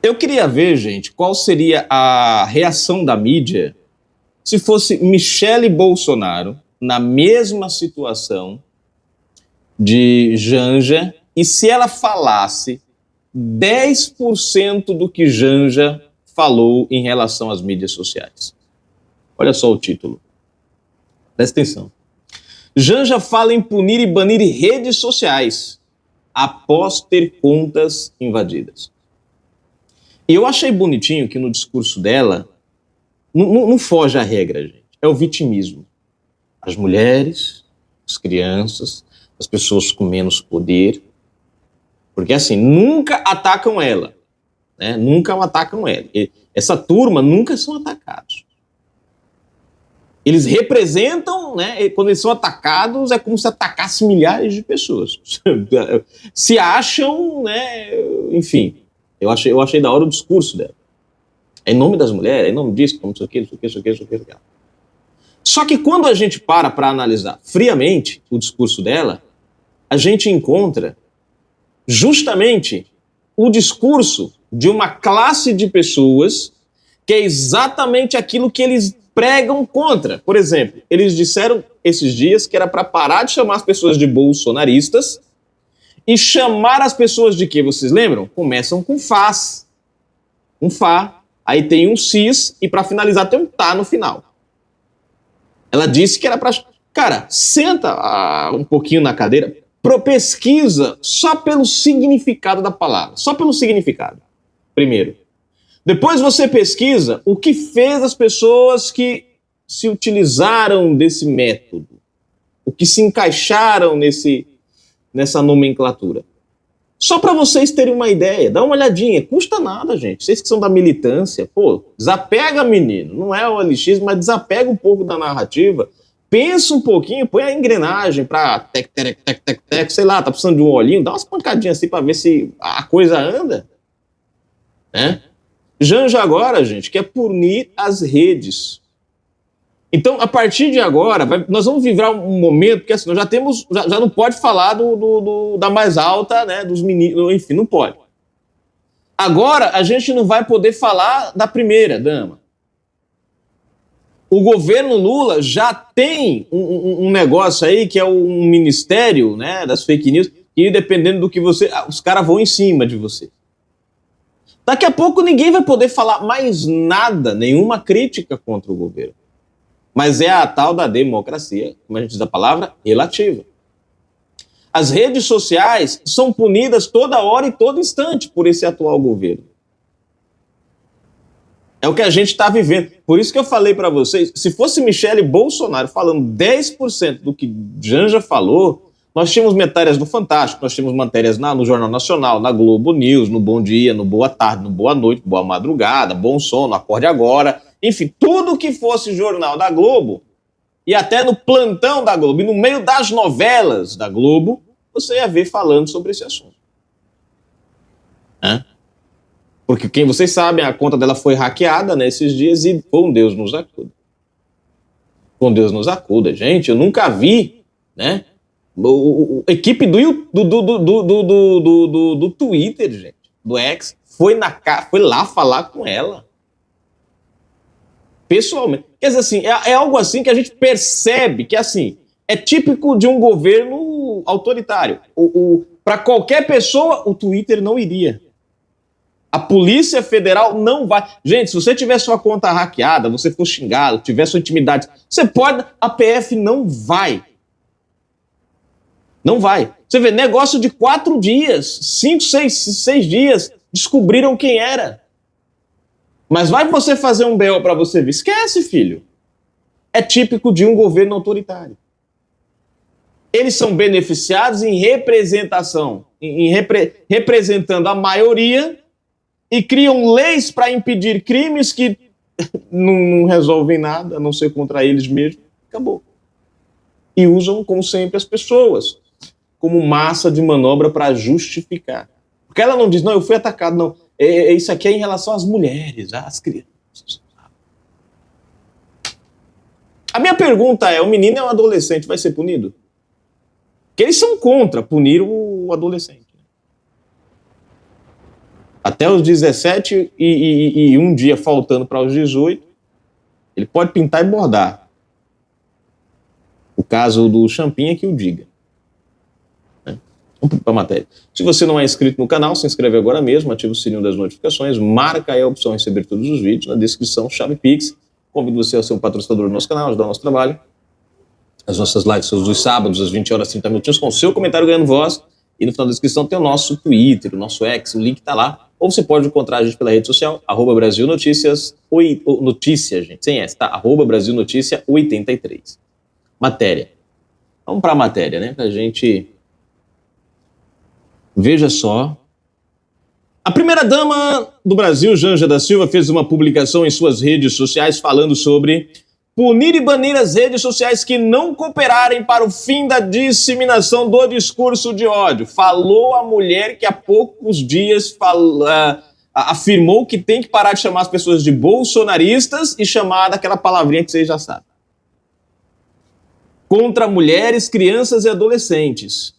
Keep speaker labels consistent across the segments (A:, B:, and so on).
A: Eu queria ver, gente, qual seria a reação da mídia se fosse Michele Bolsonaro na mesma situação de Janja e se ela falasse 10% do que Janja falou em relação às mídias sociais. Olha só o título. Presta atenção. Janja fala em punir e banir redes sociais após ter contas invadidas. E eu achei bonitinho que no discurso dela não foge à regra, gente. É o vitimismo. As mulheres, as crianças, as pessoas com menos poder. Porque assim, nunca atacam ela. Né? Nunca atacam ela. Essa turma nunca são atacados. Eles representam, né? Quando eles são atacados, é como se atacasse milhares de pessoas. Se acham, né? Enfim, eu achei da hora o discurso dela. É em nome das mulheres, é em nome disso, como isso aqui. Só que quando a gente para analisar friamente o discurso dela, a gente encontra justamente o discurso de uma classe de pessoas que é exatamente aquilo que eles pregam contra. Por exemplo, eles disseram esses dias que era para parar de chamar as pessoas de bolsonaristas e chamar as pessoas de quê? Vocês lembram? Começam com faz. Um fá, aí tem um cis e para finalizar tem um tá no final. Ela disse que era para... Cara, senta um pouquinho na cadeira, pesquisa só pelo significado da palavra. Só pelo significado, primeiro. Depois você pesquisa o que fez as pessoas que se utilizaram desse método, o que se encaixaram nessa nomenclatura. Só para vocês terem uma ideia, dá uma olhadinha, custa nada, gente. Vocês que são da militância, pô, desapega, menino, não é o OLX, mas desapega um pouco da narrativa, pensa um pouquinho, põe a engrenagem para tec, sei lá, tá precisando de um olhinho, dá umas pancadinhas assim para ver se a coisa anda, né? Janja agora, gente, quer punir as redes. Então, a partir de agora, nós vamos viver um momento, porque assim, nós já não pode falar da mais alta, né, dos meninos, enfim, não pode. Agora, a gente não vai poder falar da primeira dama. O governo Lula já tem um negócio aí, que é um ministério, né, das fake news, que dependendo do que você... os caras vão em cima de você. Daqui a pouco ninguém vai poder falar mais nada, nenhuma crítica contra o governo. Mas é a tal da democracia, como a gente diz a palavra, relativa. As redes sociais são punidas toda hora e todo instante por esse atual governo. É o que a gente está vivendo. Por isso que eu falei para vocês, se fosse Michele Bolsonaro falando 10% do que Janja falou, nós tínhamos matérias no Fantástico, nós tínhamos matérias no Jornal Nacional, na Globo News, no Bom Dia, no Boa Tarde, no Boa Noite, Boa Madrugada, Bom Sono, Acorde Agora, enfim, tudo que fosse jornal da Globo, e até no plantão da Globo, e no meio das novelas da Globo, você ia ver falando sobre esse assunto. Porque quem vocês sabem, a conta dela foi hackeada nesses dias e com Deus nos acuda. Com Deus nos acuda. Gente, eu nunca vi, né? A equipe do Twitter, gente, do X, foi lá falar com ela. Pessoalmente. Quer dizer assim, é algo assim que a gente percebe que assim, é típico de um governo autoritário. Para qualquer pessoa, o Twitter não iria. A Polícia Federal não vai. Gente, se você tiver sua conta hackeada, você for xingado, tiver sua intimidade, você pode, a PF não vai. Não vai. Você vê, negócio de 4 dias, 5, 6 dias, descobriram quem era. Mas vai você fazer um BO para você ver. Esquece, filho. É típico de um governo autoritário. Eles são beneficiados em representação, representando a maioria e criam leis para impedir crimes que não resolvem nada, a não ser contra eles mesmos. Acabou. E usam, como sempre, as pessoas como massa de manobra para justificar. Porque ela não diz, não, eu fui atacado, não. Isso aqui é em relação às mulheres, às crianças. A minha pergunta é, o menino é um adolescente, vai ser punido? Porque eles são contra punir o adolescente. Até os 17 e um dia faltando para os 18, ele pode pintar e bordar. O caso do Champinha que o diga. Vamos para a matéria. Se você não é inscrito no canal, se inscreve agora mesmo, ativa o sininho das notificações, marca aí a opção receber todos os vídeos, na descrição, chave Pix. Convido você a ser um patrocinador do nosso canal, ajudar o nosso trabalho. As nossas lives são dos sábados, às 20 horas, 30 minutinhos, com o seu comentário ganhando voz. E no final da descrição tem o nosso Twitter, o nosso X, o link está lá. Ou você pode encontrar a gente pela rede social, @Brasil Notícias, notícia, gente, sem S, tá? @Brasil Notícia 83. Matéria. Vamos para a matéria, né? Pra gente... Veja só. A primeira-dama do Brasil, Janja da Silva, fez uma publicação em suas redes sociais falando sobre punir e banir as redes sociais que não cooperarem para o fim da disseminação do discurso de ódio. Falou a mulher que há poucos dias afirmou que tem que parar de chamar as pessoas de bolsonaristas e chamar daquela palavrinha que vocês já sabem. Contra mulheres, crianças e adolescentes.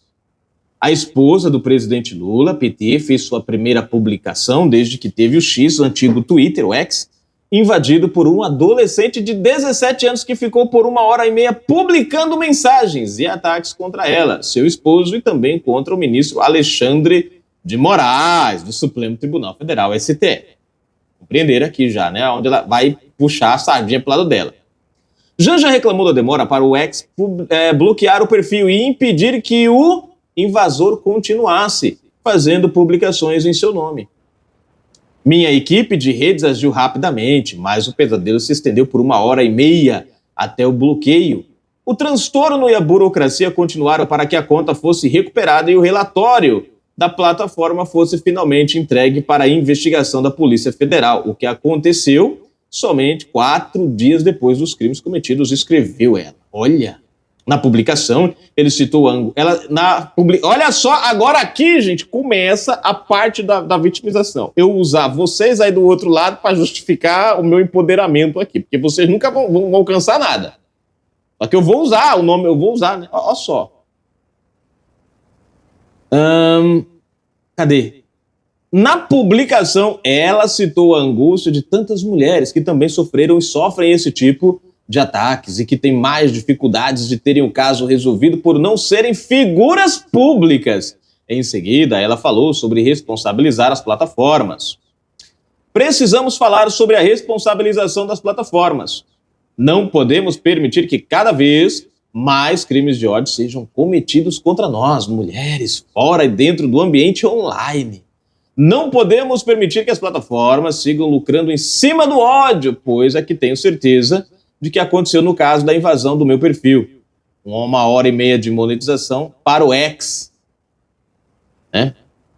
A: A esposa do presidente Lula, PT, fez sua primeira publicação desde que teve o X, o antigo Twitter, o X, invadido por um adolescente de 17 anos que ficou por 1h30 publicando mensagens e ataques contra ela, seu esposo e também contra o ministro Alexandre de Moraes, do Supremo Tribunal Federal, STF. Compreenderam aqui já, né? Onde ela vai puxar a sardinha pro lado dela. Janja reclamou da demora para o X bloquear o perfil e impedir que o invasor continuasse fazendo publicações em seu nome. Minha equipe de redes agiu rapidamente, mas o pesadelo se estendeu por 1h30 até o bloqueio. O transtorno e a burocracia continuaram para que a conta fosse recuperada e o relatório da plataforma fosse finalmente entregue para a investigação da Polícia Federal, o que aconteceu somente 4 dias depois dos crimes cometidos, escreveu ela. Olha... Na publicação, ele citou olha só, agora aqui, gente, começa a parte da vitimização. Eu usar vocês aí do outro lado para justificar o meu empoderamento aqui, porque vocês nunca vão alcançar nada. Só que eu vou usar o nome, né? Olha só. Cadê? Na publicação, ela citou a angústia de tantas mulheres que também sofreram e sofrem esse tipo de ataques e que têm mais dificuldades de terem o caso resolvido por não serem figuras públicas. Em seguida, ela falou sobre responsabilizar as plataformas. Precisamos falar sobre a responsabilização das plataformas. Não podemos permitir que cada vez mais crimes de ódio sejam cometidos contra nós, mulheres, fora e dentro do ambiente online. Não podemos permitir que as plataformas sigam lucrando em cima do ódio, pois aqui tenho certeza de que aconteceu no caso da invasão do meu perfil. 1h30 de monetização para o X.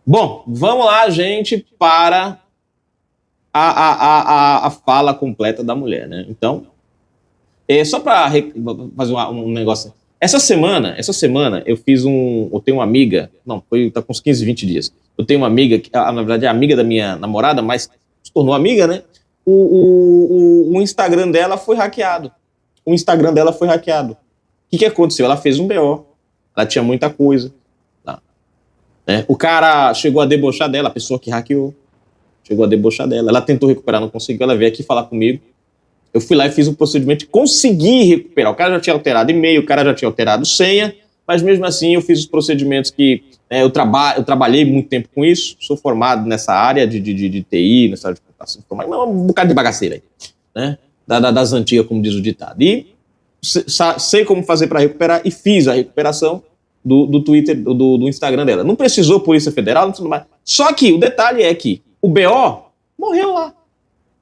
A: Bom, vamos lá, gente, para a fala completa da mulher, né? Então, só para fazer um negócio. Essa semana eu fiz eu tenho uma amiga, tá com uns 15, 20 dias. Eu tenho uma amiga, que na verdade é amiga da minha namorada, mas se tornou amiga, né? O Instagram dela foi hackeado. O que aconteceu? Ela fez um BO. Ela tinha muita coisa. Tá? O cara chegou a debochar dela, a pessoa que hackeou. Chegou a debochar dela. Ela tentou recuperar, não conseguiu. Ela veio aqui falar comigo. Eu fui lá e fiz um procedimento e consegui recuperar. O cara já tinha alterado e-mail, o cara já tinha alterado senha, mas mesmo assim eu fiz os procedimentos que... eu trabalhei muito tempo com isso, sou formado nessa área de TI, nessa área de computação, um bocado de bagaceira aí, né? Das antigas, como diz o ditado. E sei como fazer para recuperar e fiz a recuperação do Twitter, do Instagram dela. Não precisou Polícia Federal, não precisou mais. Só que o detalhe é que o BO morreu lá.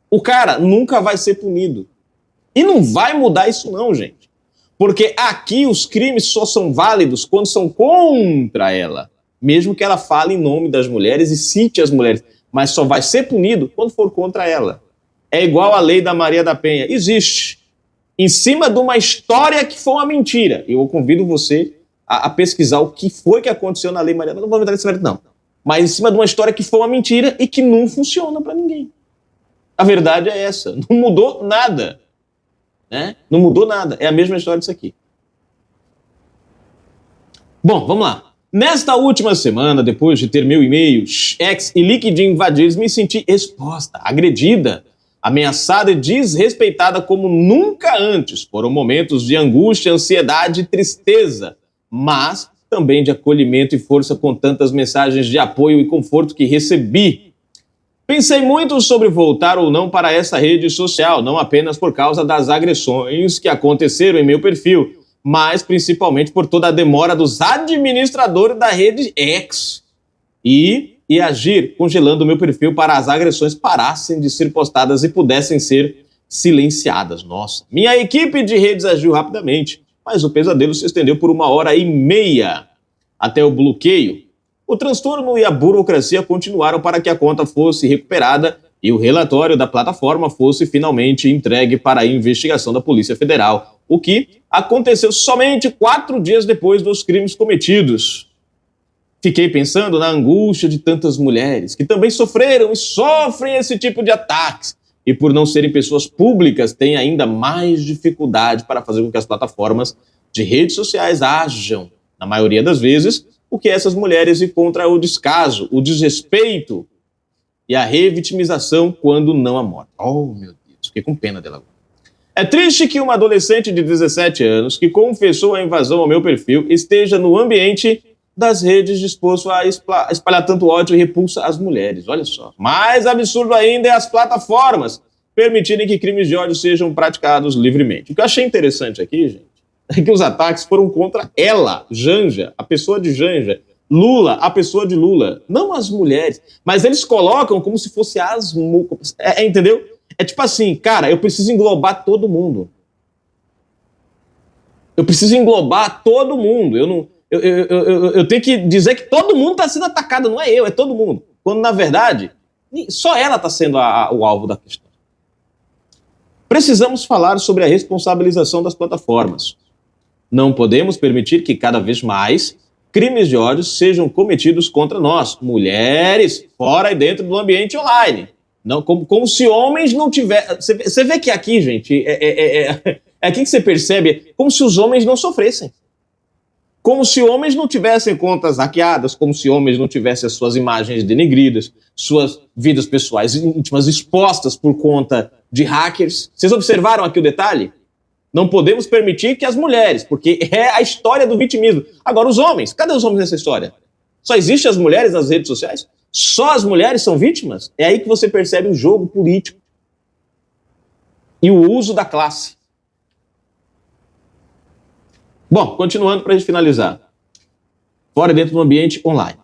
A: O cara nunca vai ser punido. E não vai mudar isso não, gente. Porque aqui os crimes só são válidos quando são contra ela. Mesmo que ela fale em nome das mulheres e cite as mulheres. Mas só vai ser punido quando for contra ela. É igual a lei da Maria da Penha. Existe. Em cima de uma história que foi uma mentira. Eu convido você a pesquisar o que foi que aconteceu na lei Maria da Penha. Não vou entrar nesse mérito, não. Mas em cima de uma história que foi uma mentira e que não funciona para ninguém. A verdade é essa. Não mudou nada. Né? Não mudou nada. É a mesma história disso aqui. Bom, vamos lá. Nesta última semana, depois de ter meu e-mail, X e LinkedIn invadidos, me senti exposta, agredida, ameaçada e desrespeitada como nunca antes. Foram momentos de angústia, ansiedade e tristeza, mas também de acolhimento e força com tantas mensagens de apoio e conforto que recebi. Pensei muito sobre voltar ou não para essa rede social, não apenas por causa das agressões que aconteceram em meu perfil, mas principalmente por toda a demora dos administradores da rede X e agir congelando o meu perfil para as agressões parassem de ser postadas e pudessem ser silenciadas. Nossa, minha equipe de redes agiu rapidamente, mas o pesadelo se estendeu por 1h30 até o bloqueio. O transtorno e a burocracia continuaram para que a conta fosse recuperada e o relatório da plataforma fosse finalmente entregue para a investigação da Polícia Federal, o que aconteceu somente 4 dias depois dos crimes cometidos. Fiquei pensando na angústia de tantas mulheres que também sofreram e sofrem esse tipo de ataques e por não serem pessoas públicas têm ainda mais dificuldade para fazer com que as plataformas de redes sociais ajam, na maioria das vezes, o que essas mulheres encontram o descaso, o desrespeito e a revitimização quando não a morte. Oh, meu Deus, fiquei com pena dela agora. É triste que uma adolescente de 17 anos que confessou a invasão ao meu perfil esteja no ambiente das redes disposto a espalhar tanto ódio e repulsa às mulheres. Olha só. Mais absurdo ainda é as plataformas permitirem que crimes de ódio sejam praticados livremente. O que eu achei interessante aqui, gente, é que os ataques foram contra ela, Janja, a pessoa de Janja, Lula, a pessoa de Lula, não as mulheres, mas eles colocam como se fosse as... entendeu? É tipo assim, cara, eu preciso englobar todo mundo. Eu preciso englobar todo mundo. Eu tenho que dizer que todo mundo está sendo atacado, não é eu, é todo mundo. Quando, na verdade, só ela está sendo o alvo da questão. Precisamos falar sobre a responsabilização das plataformas. Não podemos permitir que cada vez mais crimes de ódio sejam cometidos contra nós, mulheres, fora e dentro do ambiente online. Não, como se homens não tivessem... Você vê que aqui, gente, é aqui que você percebe, como se os homens não sofressem. Como se homens não tivessem contas hackeadas, como se homens não tivessem as suas imagens denegridas, suas vidas pessoais íntimas expostas por conta de hackers. Vocês observaram aqui o detalhe? Não podemos permitir que as mulheres, porque é a história do vitimismo. Agora, os homens, cadê os homens nessa história? Só existem as mulheres nas redes sociais? Só as mulheres são vítimas? É aí que você percebe o jogo político e o uso da classe. Bom, continuando para a gente finalizar. Fora e dentro do ambiente online.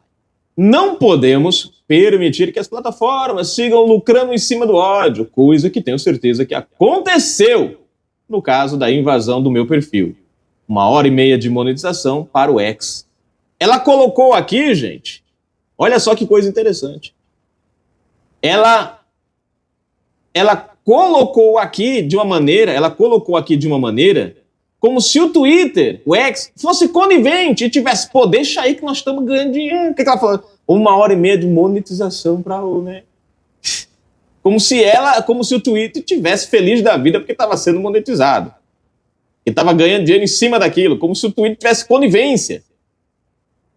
A: Não podemos permitir que as plataformas sigam lucrando em cima do ódio, coisa que tenho certeza que aconteceu no caso da invasão do meu perfil. 1h30 de monetização para o X. Ela colocou aqui, gente, olha só que coisa interessante. Ela colocou aqui de uma maneira como se o Twitter, o X, fosse conivente e tivesse, pô, deixa aí que nós estamos ganhando dinheiro. O que ela falou? 1h30 de monetização para o, né? Como se o Twitter estivesse feliz da vida porque estava sendo monetizado. E estava ganhando dinheiro em cima daquilo, como se o Twitter tivesse conivência.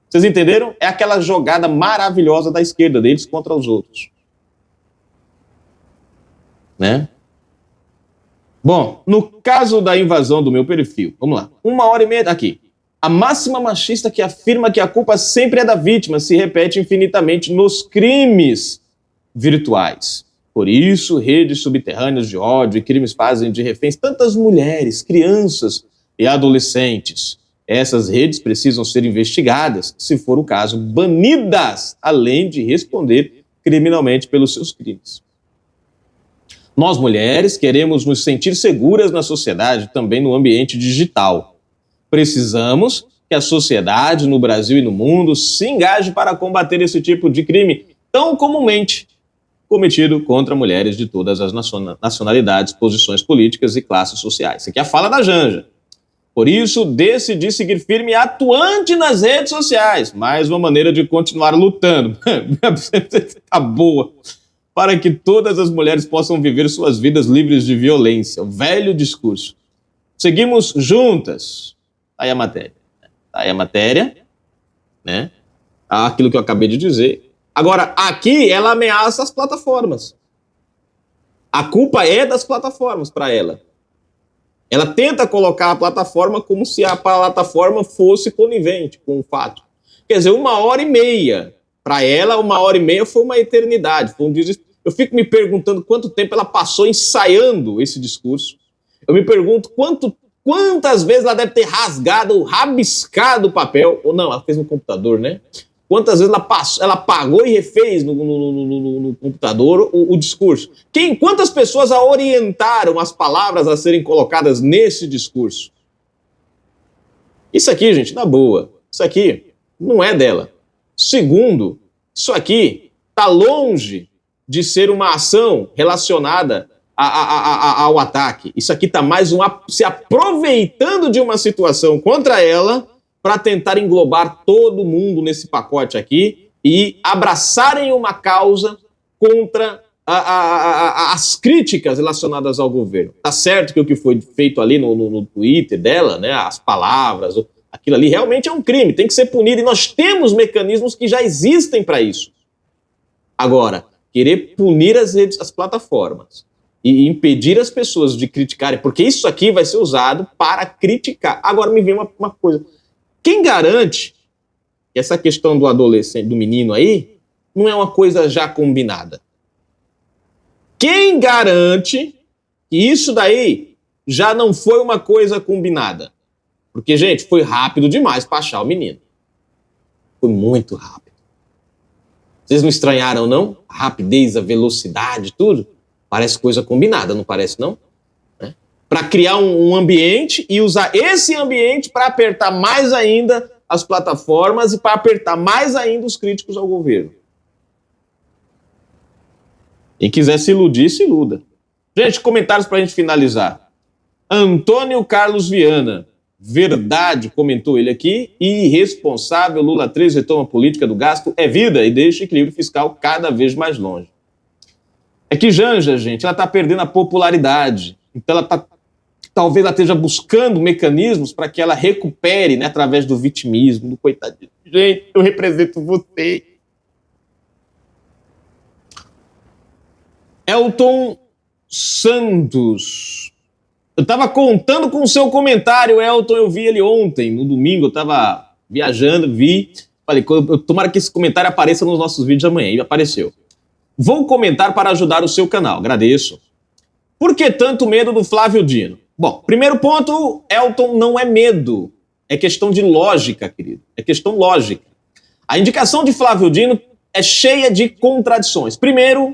A: Vocês entenderam? É aquela jogada maravilhosa da esquerda deles contra os outros. Né? Bom, no caso da invasão do meu perfil, vamos lá, 1h30 aqui. A máxima machista que afirma que a culpa sempre é da vítima se repete infinitamente nos crimes virtuais. Por isso, redes subterrâneas de ódio e crimes fazem de reféns tantas mulheres, crianças e adolescentes. Essas redes precisam ser investigadas, se for o caso, banidas, além de responder criminalmente pelos seus crimes. Nós, mulheres, queremos nos sentir seguras na sociedade, também no ambiente digital. Precisamos que a sociedade, no Brasil e no mundo, se engaje para combater esse tipo de crime tão comumente cometido contra mulheres de todas as nacionalidades, posições políticas e classes sociais. Isso aqui é a fala da Janja. Por isso, decidi seguir firme e atuante nas redes sociais. Mais uma maneira de continuar lutando. Tá boa. Para que todas as mulheres possam viver suas vidas livres de violência. O velho discurso. Seguimos juntas. Tá aí a matéria. né? Aquilo que eu acabei de dizer. Agora, aqui ela ameaça as plataformas. A culpa é das plataformas para ela. Ela tenta colocar a plataforma como se a plataforma fosse conivente com o fato. Quer dizer, 1h30. Para ela, 1h30 foi uma eternidade. Foi um desespero. Eu fico me perguntando quanto tempo ela passou ensaiando esse discurso. Eu me pergunto quantas vezes ela deve ter rasgado, rabiscado o papel. Ou não, ela fez no computador, né? Quantas vezes ela apagou e refez no computador o discurso. Quantas pessoas a orientaram as palavras a serem colocadas nesse discurso? Isso aqui, gente, na boa, isso aqui não é dela. Segundo, isso aqui está longe de ser uma ação relacionada ao ataque. Isso aqui está mais se aproveitando de uma situação contra ela para tentar englobar todo mundo nesse pacote aqui e abraçarem uma causa contra as críticas relacionadas ao governo. Tá certo que o que foi feito ali no Twitter dela, né, as palavras, aquilo ali realmente é um crime, tem que ser punido, e nós temos mecanismos que já existem para isso. Agora, querer punir as plataformas e impedir as pessoas de criticarem, porque isso aqui vai ser usado para criticar. Agora me vem uma coisa. Quem garante que essa questão do adolescente, do menino aí, não é uma coisa já combinada? Quem garante que isso daí já não foi uma coisa combinada? Porque, gente, foi rápido demais para achar o menino. Foi muito rápido. Vocês não estranharam, não? A rapidez, a velocidade, tudo? Parece coisa combinada, não parece, não? Para criar um ambiente e usar esse ambiente para apertar mais ainda as plataformas e para apertar mais ainda os críticos ao governo. Quem quiser se iludir, se iluda. Gente, comentários para a gente finalizar. Antônio Carlos Viana. Verdade, comentou ele aqui. Irresponsável, Lula 3 retoma a política do gasto é vida e deixa o equilíbrio fiscal cada vez mais longe. É que Janja, gente, ela está perdendo a popularidade. Então talvez ela esteja buscando mecanismos para que ela recupere, né, através do vitimismo, do coitadinho. Gente, eu represento você. Elton Santos. Eu estava contando com o seu comentário, Elton, eu vi ele ontem, no domingo, eu estava viajando, vi, falei, tomara que esse comentário apareça nos nossos vídeos amanhã, e apareceu. Vou comentar para ajudar o seu canal, agradeço. Por que tanto medo do Flávio Dino? Bom, primeiro ponto, Elton, não é medo, é questão de lógica, querido, é questão lógica. A indicação de Flávio Dino é cheia de contradições. Primeiro,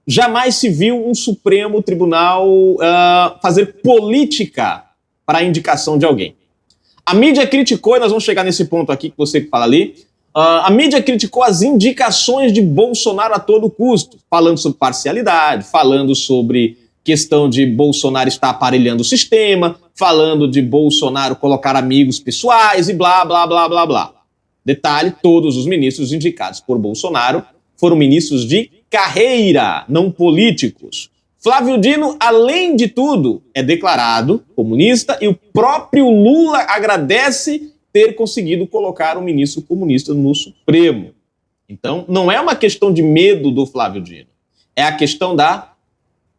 A: jamais se viu um Supremo Tribunal fazer política para a indicação de alguém. A mídia criticou, e nós vamos chegar nesse ponto aqui que você fala ali, a mídia criticou as indicações de Bolsonaro a todo custo, falando sobre parcialidade, falando sobre questão de Bolsonaro estar aparelhando o sistema, falando de Bolsonaro colocar amigos pessoais e blá, blá, blá, blá, blá. Detalhe, todos os ministros indicados por Bolsonaro foram ministros de carreira, não políticos. Flávio Dino, além de tudo, é declarado comunista e o próprio Lula agradece ter conseguido colocar um ministro comunista no Supremo. Então, não é uma questão de medo do Flávio Dino, é a questão da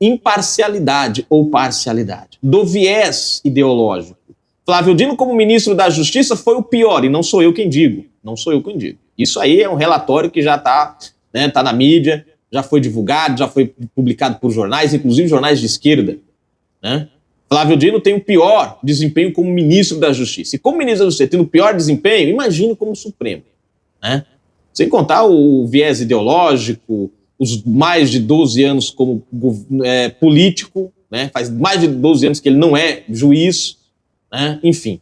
A: imparcialidade ou parcialidade, do viés ideológico. Flávio Dino, como ministro da Justiça, foi o pior, e não sou eu quem digo, não sou eu quem digo. Isso aí é um relatório que já está, né, tá na mídia, já foi divulgado, já foi publicado por jornais, inclusive jornais de esquerda, né? Flávio Dino tem o pior desempenho como ministro da Justiça. E como ministro da Justiça, tendo o pior desempenho, imagine como Supremo, né? Sem contar o viés ideológico, os mais de 12 anos como político, né? Faz mais de 12 anos que ele não é juiz, né? Enfim.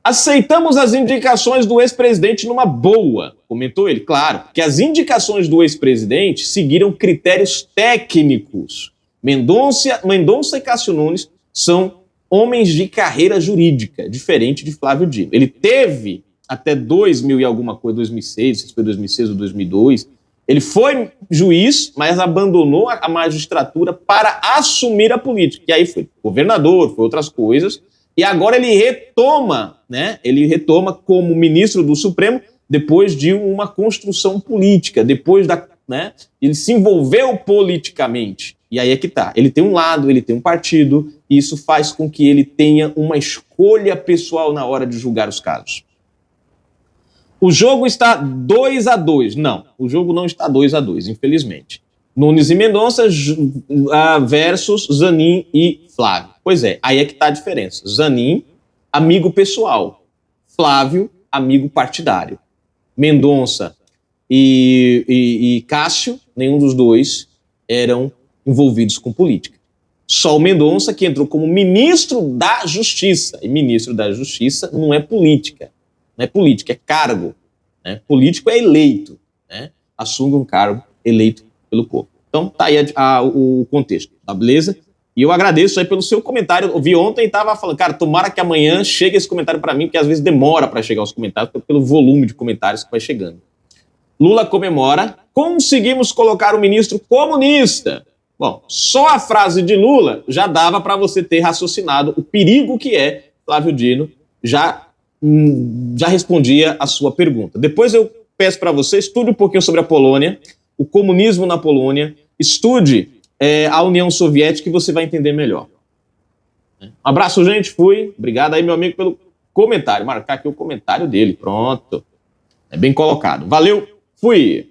A: Aceitamos as indicações do ex-presidente numa boa, comentou ele. Claro, que as indicações do ex-presidente seguiram critérios técnicos. Mendonça e Cássio Nunes são homens de carreira jurídica, diferente de Flávio Dino. Ele teve até 2000 e alguma coisa, 2006, se foi 2006 ou 2002, ele foi juiz, mas abandonou a magistratura para assumir a política. E aí foi governador, foi outras coisas. E agora ele retoma, né? Ele retoma como ministro do Supremo, depois de uma construção política, depois da, né, ele se envolveu politicamente. E aí é que tá. Ele tem um lado, ele tem um partido, e isso faz com que ele tenha uma escolha pessoal na hora de julgar os casos. O jogo está 2-2. Não, o jogo não está 2-2, infelizmente. Nunes e Mendonça versus Zanin e Flávio. Pois é, aí é que está a diferença. Zanin, amigo pessoal. Flávio, amigo partidário. Mendonça e Cássio, nenhum dos dois eram envolvidos com política. Só o Mendonça, que entrou como ministro da Justiça. E ministro da Justiça não é política. Não é política, é cargo. Né? Político é eleito. Né? Assume um cargo eleito pelo povo. Então, tá aí o contexto, tá beleza? E eu agradeço aí pelo seu comentário. Eu vi ontem e estava falando, cara, tomara que amanhã chegue esse comentário para mim, porque às vezes demora para chegar os comentários, pelo volume de comentários que vai chegando. Lula comemora, conseguimos colocar o ministro comunista. Bom, só a frase de Lula já dava para você ter raciocinado o perigo que é. Flávio Dino já respondia a sua pergunta. Depois eu peço para você, estude um pouquinho sobre a Polônia, o comunismo na Polônia, estude a União Soviética e você vai entender melhor. Um abraço, gente, fui. Obrigado aí, meu amigo, pelo comentário. Marcar aqui o comentário dele, pronto. É bem colocado. Valeu, fui.